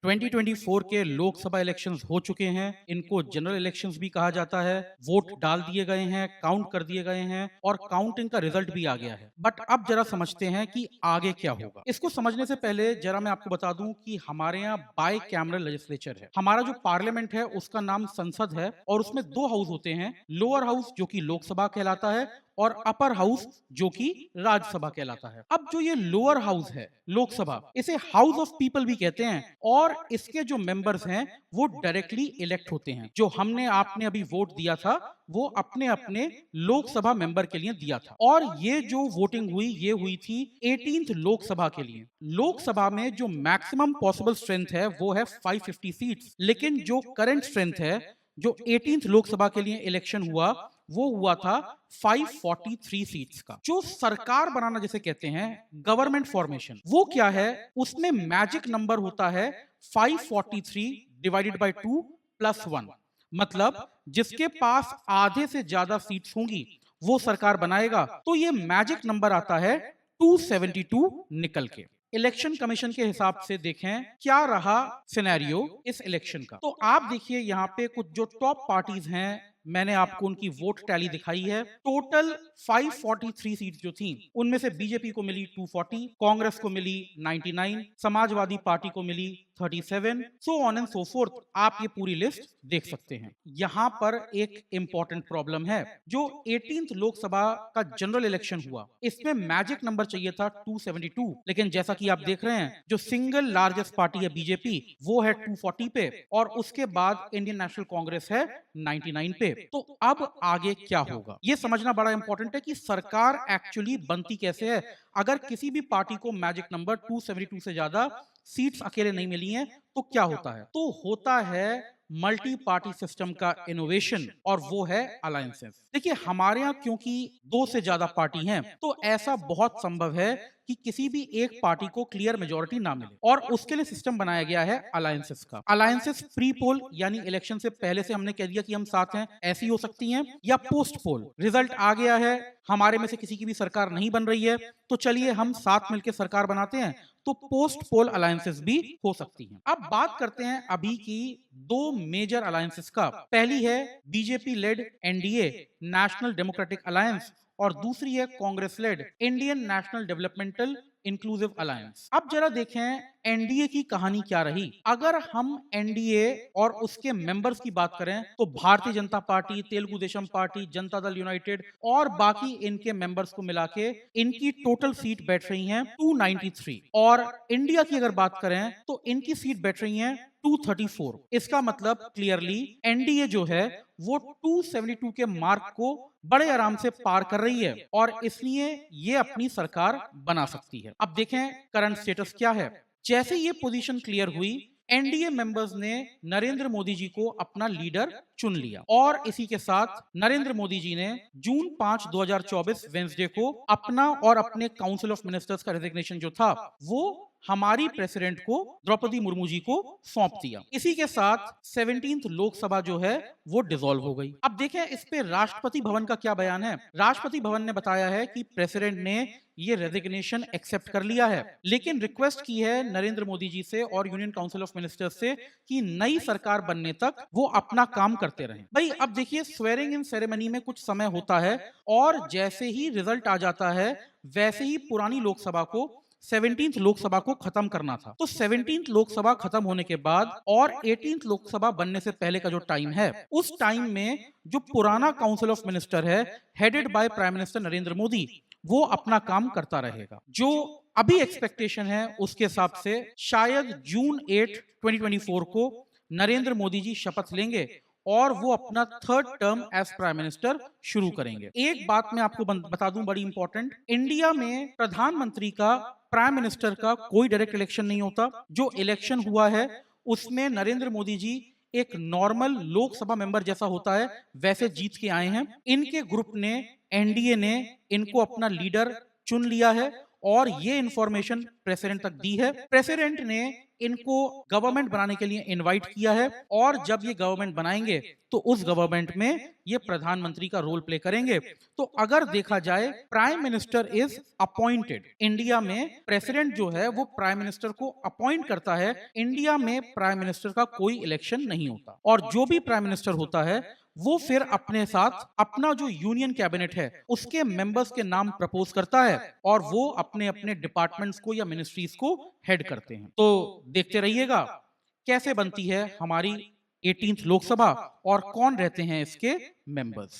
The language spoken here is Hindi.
2024 के लोकसभा इलेक्शंस हो चुके हैं। इनको जनरल इलेक्शंस भी कहा जाता है। वोट डाल दिए गए हैं, काउंट कर दिए गए हैं और काउंटिंग का रिजल्ट भी आ गया है। बट अब जरा समझते हैं कि आगे क्या होगा। इसको समझने से पहले जरा मैं आपको बता दूं कि हमारे यहाँ बाई कैमरल लेजिस्लेचर है। हमारा जो पार्लियामेंट है उसका नाम संसद है और उसमें दो हाउस होते हैं। लोअर हाउस जो कि लोकसभा कहलाता है और अपर हाउस जो कि राज्यसभा कहलाता है। अब जो ये लोअर हाउस है लोकसभा, इसे हाउस ऑफ पीपल भी कहते हैं और इसके जो मेंबर्स हैं वो डायरेक्टली इलेक्ट होते हैं। जो हमने आपने अभी वोट दिया था वो अपने अपने लोकसभा मेंबर के लिए दिया था और ये जो वोटिंग हुई ये हुई थी 18th लोकसभा के लिए। लोकसभा में जो मैक्सिमम पॉसिबल स्ट्रेंथ है वो है 550 सीट्स, लेकिन जो करंट स्ट्रेंथ है जो 18th लोकसभा के लिए इलेक्शन हुआ वो हुआ था 543 सीट्स का। जो सरकार बनाना जिसे कहते हैं गवर्नमेंट फॉर्मेशन, वो क्या है, उसमें मैजिक नंबर होता है 543 डिवाइडेड बाय 2 प्लस 1। मतलब जिसके पास आधे से ज्यादा सीट्स होंगी वो सरकार बनाएगा। तो ये मैजिक नंबर आता है 272 निकल के। इलेक्शन कमीशन के हिसाब से देखें क्या रहा सिनेरियो इस इलेक्शन का, तो आप देखिए यहाँ पे कुछ जो टॉप पार्टीज हैं मैंने आपको उनकी वोट टैली दिखाई है। टोटल 543 सीट जो थी उनमें से बीजेपी को मिली 240, कांग्रेस को मिली 99, समाजवादी पार्टी को मिली 37, so on and so fourth. आप ये पूरी लिस्ट देख सकते हैं। यहाँ पर एक इंपॉर्टेंट प्रॉब्लम है। जो 18th लोकसभा का जनरल इलेक्शन हुआ इसमें मैजिक नंबर चाहिए था 272, लेकिन जैसा कि आप देख रहे हैं जो सिंगल लार्जेस्ट पार्टी है बीजेपी वो है 240 पे और उसके बाद इंडियन नेशनल कांग्रेस है 99 पे। तो अब आगे क्या होगा ये समझना बड़ा इंपॉर्टेंट है कि सरकार एक्चुअली बनती कैसे है। अगर किसी भी पार्टी को मैजिक नंबर 272 से ज्यादा सीट्स अकेले नहीं मिली हैं तो क्या होता है, तो होता है मल्टी पार्टी सिस्टम का इनोवेशन और वो है अलायंसेस। देखिए हमारे यहाँ क्योंकि दो से ज्यादा पार्टी हैं तो ऐसा बहुत संभव है कि किसी भी एक पार्टी को क्लियर मेजोरिटी ना मिले और उसके लिए सिस्टम बनाया गया है अलायंसेस का। अलायंसेस प्री पोल यानी इलेक्शन से पहले से हमने कह दिया कि हम साथ हैं, ऐसी हो सकती हैं, या पोस्ट पोल रिजल्ट आ गया है हमारे में से किसी की भी सरकार नहीं बन रही है तो चलिए हम साथ मिलकर सरकार बनाते हैं, तो पोस्ट पोल अलायंसेस भी हो सकती हैं। अब बात करते हैं अभी की दो मेजर अलायंसेस का। पहली है BJP led NDA national democratic alliance और दूसरी है Congress led Indian national developmental inclusive alliance. अब जरा देखें एनडीए की कहानी क्या रही। अगर हम एनडीए और उसके मेंबर्स की बात करें तो Bharatiya Janata party, Telugu Desam party, Janata Dal United और बाकी इनके मेंबर्स को मिला के इनकी टोटल सीट बैठ रही हैं 293 और इंडिया की अगर बात करें तो इनकी सीट बैठ रही हैं 234। इसका मतलब क्लियरली एनडीए जो है वो 272 के मार्क को बड़े आराम से पार कर रही है और इसलिए ये अपनी सरकार बना सकती है। अब देखें करंट स्टेटस क्या है। जैसे ये पोजीशन क्लियर हुई एनडीए मेंबर्स ने नरेंद्र मोदी जी को अपना लीडर चुन लिया और इसी के साथ नरेंद्र मोदी जी ने जून 5 2024 वेंसडे को अपना और अपने काउंसिल ऑफ मिनिस्टर्स का रेजिग्नेशन जो था वो हमारी प्रेसिडेंट को द्रौपदी मुर्मू जी को सौंप दिया। इसी के साथ 17th लोकसभा जो है वो डिसॉल्व हो गई। अब देखें इस पे राष्ट्रपति भवन का क्या बयान है। राष्ट्रपति भवन ने बताया है कि प्रेसिडेंट ने ये रेजिग्नेशन एक्सेप्ट कर लिया है लेकिन रिक्वेस्ट की है नरेंद्र मोदी जी से और यूनियन काउंसिल ऑफ मिनिस्टर्स से कि नई सरकार बनने तक वो अपना काम करते रहें। भाई अब देखिए स्वेरिंग इन सेरेमनी में कुछ समय होता है और जैसे ही रिजल्ट आ जाता है वैसे ही पुरानी लोकसभा को 17th लोकसभा को खत्म करना था। तो 17th लोकसभा खत्म होने के बाद और 18th लोकसभा बनने से पहले का जो टाइम है उस टाइम में जो पुराना काउंसिल ऑफ मिनिस्टर है headed by prime minister Narendra Modi वो अपना काम करता रहेगा। जो अभी एक्सपेक्टेशन है उसके हिसाब से शायद जून 8 2024 को नरेंद्र मोदी जी शपथ लेंगे और वो अपना third term as prime minister शुरू करेंगे। एक बात मैं आपको बता दूं बड़ी इंपॉर्टेंट, इंडिया में प्रधानमंत्री का प्राइम मिनिस्टर का कोई डायरेक्ट इलेक्शन नहीं होता। जो इलेक्शन हुआ है उसमें नरेंद्र मोदी जी एक नॉर्मल लोकसभा मेंबर जैसा होता है वैसे जीत के आए हैं। इनके ग्रुप ने एनडीए ने इनको अपना लीडर चुन लिया है और ये इंफॉर्मेशन प्रेसिडेंट तक दी है। प्रेसिडेंट ने इनको गवर्नमेंट बनाने के लिए इनवाइट किया है, और जब ये गवर्नमेंट बनाएंगे तो उस गवर्नमेंट में ये प्रधानमंत्री का रोल प्ले करेंगे। तो अगर देखा जाए, prime minister is appointed. India में प्रेसिडेंट जो है वो प्राइम मिनिस्टर को अपॉइंट करता है। इंडिया में प्राइम मिनिस्टर का कोई इलेक्शन नहीं होता, और जो भी प्राइम मिनिस्टर होता है वो फिर अपने साथ अपना जो यूनियन कैबिनेट है उसके मेंबर्स के नाम प्रपोज करता है, और वो अपने अपने डिपार्टमेंट्स को या मिनिस्ट्रीज को हेड करते हैं। तो देखते रहिएगा कैसे बनती है हमारी 18th लोकसभा और कौन रहते हैं इसके मेंबर्स।